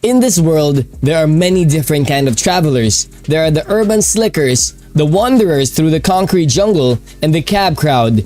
In this world, there are many different kind of travelers. There are the urban slickers, the wanderers through the concrete jungle, and the cab crowd.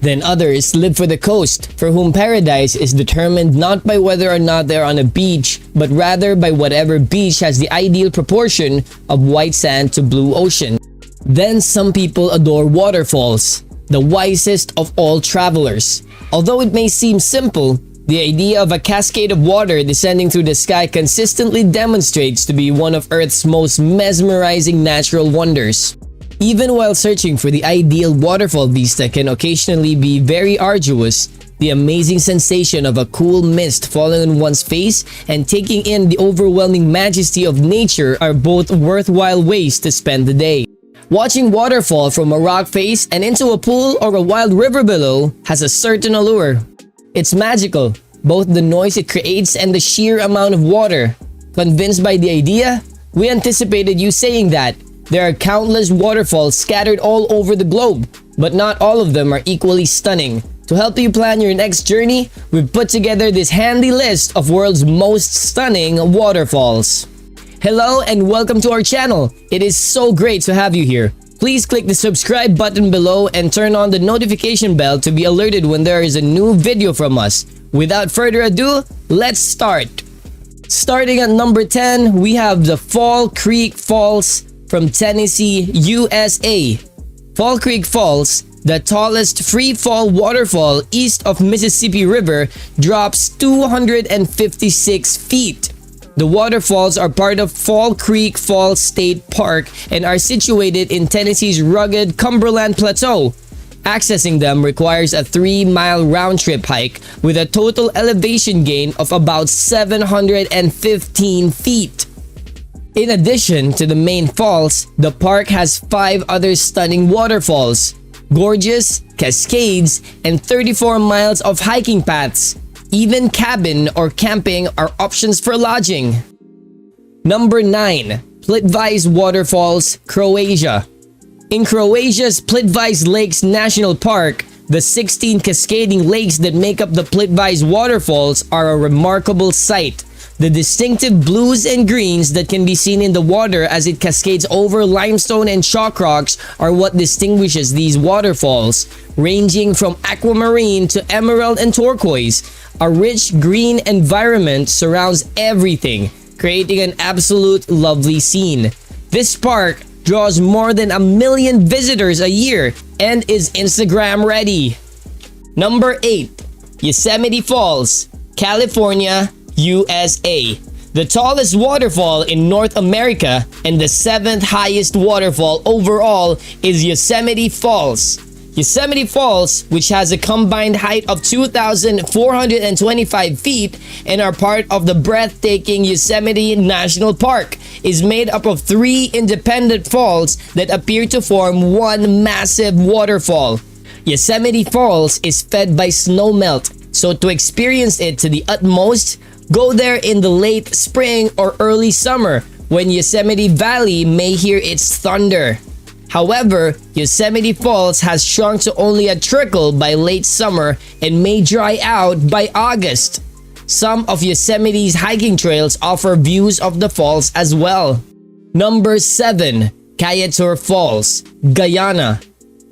Then others live for the coast, for whom paradise is determined not by whether or not they're on a beach, but rather by whatever beach has the ideal proportion of white sand to blue ocean. Then some people adore waterfalls, the wisest of all travelers. Although it may seem simple, the idea of a cascade of water descending through the sky consistently demonstrates to be one of Earth's most mesmerizing natural wonders. Even while searching for the ideal waterfall vista can occasionally be very arduous, the amazing sensation of a cool mist falling on one's face and taking in the overwhelming majesty of nature are both worthwhile ways to spend the day. Watching waterfall from a rock face and into a pool or a wild river below has a certain allure. It's magical, both the noise it creates and the sheer amount of water. Convinced by the idea? We anticipated you saying that. There are countless waterfalls scattered all over the globe, but not all of them are equally stunning. To help you plan your next journey, we've put together this handy list of world's most stunning waterfalls. Hello and welcome to our channel. It is so great to have you here. Please click the subscribe button below and turn on the notification bell to be alerted when there is a new video from us. Without further ado, let's start. Starting at number 10, we have the Fall Creek Falls from Tennessee, USA. Fall Creek Falls, the tallest free-fall waterfall east of Mississippi River, drops 256 feet. The waterfalls are part of Fall Creek Falls State Park and are situated in Tennessee's rugged Cumberland Plateau. Accessing them requires a 3-mile round-trip hike with a total elevation gain of about 715 feet. In addition to the main falls, the park has 5 other stunning waterfalls, gorges, cascades, and 34 miles of hiking paths. Even cabin or camping are options for lodging. Number 9. Plitvice Waterfalls, Croatia. In Croatia's Plitvice Lakes National Park, the 16 cascading lakes that make up the Plitvice Waterfalls are a remarkable sight. The distinctive blues and greens that can be seen in the water as it cascades over limestone and chalk rocks are what distinguishes these waterfalls, ranging from aquamarine to emerald and turquoise. A rich green environment surrounds everything, creating an absolute lovely scene. This park draws more than 1 million visitors a year and is Instagram ready. Number 8. Yosemite Falls, California, USA. The tallest waterfall in North America and the 7th highest waterfall overall is Yosemite Falls. Yosemite Falls, which has a combined height of 2,425 feet and are part of the breathtaking Yosemite National Park, is made up of 3 independent falls that appear to form one massive waterfall. Yosemite Falls is fed by snowmelt, so to experience it to the utmost, go there in the late spring or early summer when Yosemite Valley may hear its thunder. However, Yosemite Falls has shrunk to only a trickle by late summer and may dry out by August. Some of Yosemite's hiking trails offer views of the falls as well. Number 7. Kayatur Falls, Guyana.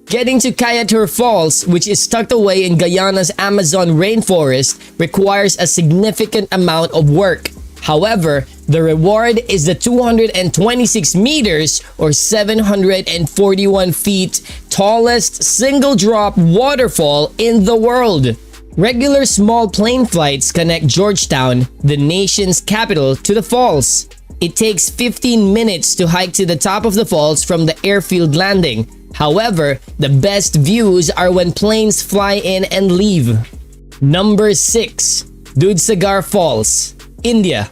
Getting to Kayatur Falls, which is tucked away in Guyana's Amazon rainforest, requires a significant amount of work. However, the reward is the 226 meters or 741 feet tallest single-drop waterfall in the world. Regular small plane flights connect Georgetown, the nation's capital, to the falls. It takes 15 minutes to hike to the top of the falls from the airfield landing. However, the best views are when planes fly in and leave. Number 6. Dudhsagar Falls, India.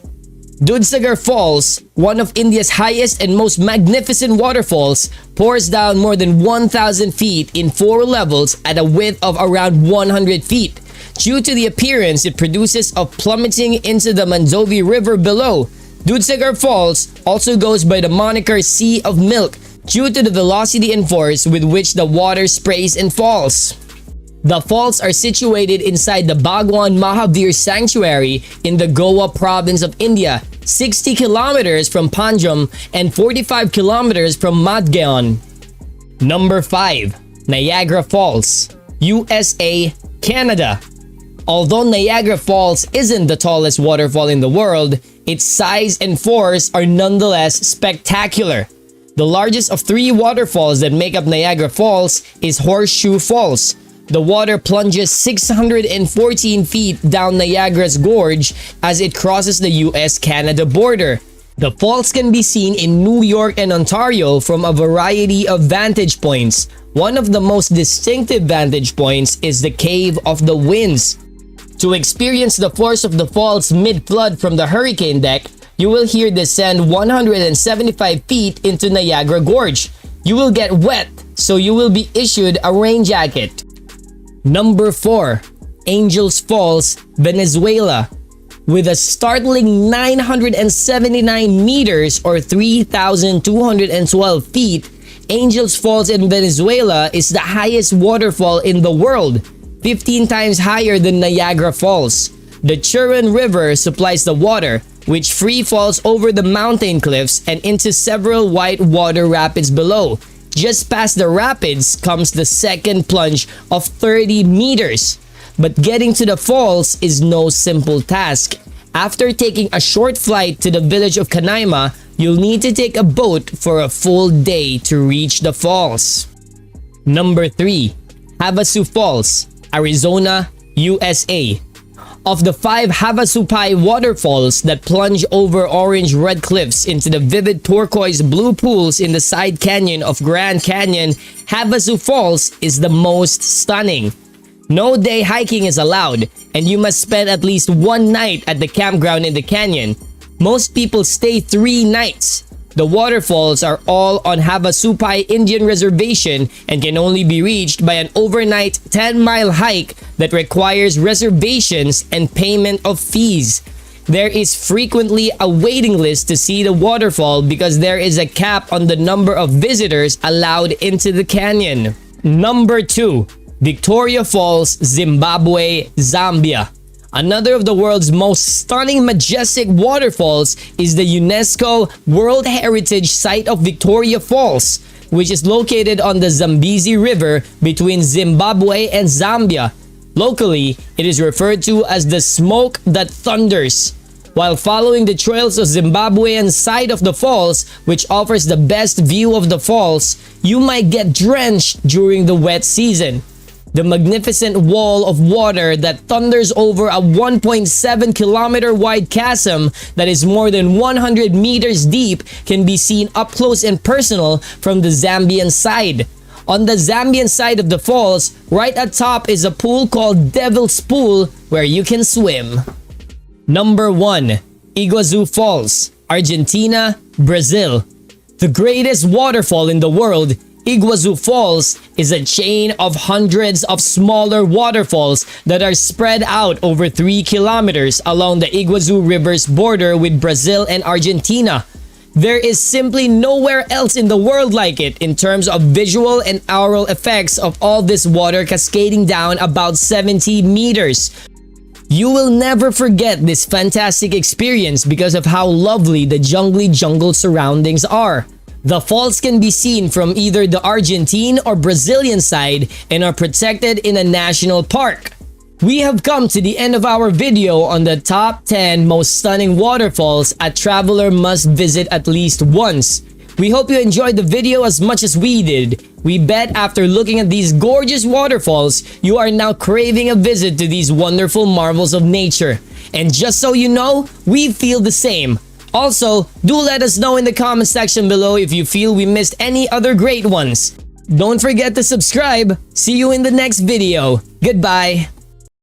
Dudhsagar Falls, one of India's highest and most magnificent waterfalls, pours down more than 1,000 feet in 4 levels at a width of around 100 feet. Due to the appearance it produces of plummeting into the Mandovi River below, Dudhsagar Falls also goes by the moniker Sea of Milk due to the velocity and force with which the water sprays and falls. The falls are situated inside the Bhagwan Mahavir Sanctuary in the Goa province of India, 60 kilometers from Panjim and 45 kilometers from Madgaon. Number 5. Niagara Falls, USA, Canada. Although Niagara Falls isn't the tallest waterfall in the world, its size and force are nonetheless spectacular. The largest of 3 waterfalls that make up Niagara Falls is Horseshoe Falls. The water plunges 614 feet down Niagara's Gorge as it crosses the US-Canada border. The falls can be seen in New York and Ontario from a variety of vantage points. One of the most distinctive vantage points is the Cave of the Winds. To experience the force of the falls mid-flood from the hurricane deck, you will here descend 175 feet into Niagara Gorge. You will get wet, so you will be issued a rain jacket. Number 4. Angels Falls, Venezuela. With a startling 979 meters or 3,212 feet, Angels Falls in Venezuela is the highest waterfall in the world, 15 times higher than Niagara Falls. The Churun River supplies the water, which free falls over the mountain cliffs and into several white water rapids below. Just past the rapids comes the second plunge of 30 meters. But getting to the falls is no simple task. After taking a short flight to the village of Canaima, you'll need to take a boat for a full day to reach the falls. Number 3. Havasu Falls, Arizona, USA. Of the 5 Havasupai waterfalls that plunge over orange-red cliffs into the vivid turquoise-blue pools in the side canyon of Grand Canyon, Havasu Falls is the most stunning. No day hiking is allowed, and you must spend at least 1 night at the campground in the canyon. Most people stay 3 nights. The waterfalls are all on Havasupai Indian Reservation and can only be reached by an overnight 10-mile hike that requires reservations and payment of fees. There is frequently a waiting list to see the waterfall because there is a cap on the number of visitors allowed into the canyon. Number 2. Victoria Falls, Zimbabwe, Zambia. Another of the world's most stunning majestic waterfalls is the UNESCO World Heritage Site of Victoria Falls, which is located on the Zambezi River between Zimbabwe and Zambia. Locally, it is referred to as the smoke that thunders. While following the trails of Zimbabwean side of the falls, which offers the best view of the falls, you might get drenched during the wet season. The magnificent wall of water that thunders over a 1.7 kilometer wide chasm that is more than 100 meters deep can be seen up close and personal from the Zambian side. On the Zambian side of the falls, right at top is a pool called Devil's Pool where you can swim. Number 1. Iguazu Falls, Argentina, Brazil. The greatest waterfall in the world, Iguazu Falls is a chain of hundreds of smaller waterfalls that are spread out over 3 kilometers along the Iguazu River's border with Brazil and Argentina. There is simply nowhere else in the world like it in terms of visual and aural effects of all this water cascading down about 70 meters. You will never forget this fantastic experience because of how lovely the jungly jungle surroundings are. The falls can be seen from either the Argentine or Brazilian side and are protected in a national park. We have come to the end of our video on the top 10 most stunning waterfalls a traveler must visit at least once. We hope you enjoyed the video as much as we did. We bet after looking at these gorgeous waterfalls, you are now craving a visit to these wonderful marvels of nature. And just so you know, we feel the same. Also, do let us know in the comment section below if you feel we missed any other great ones. Don't forget to subscribe. See you in the next video. Goodbye.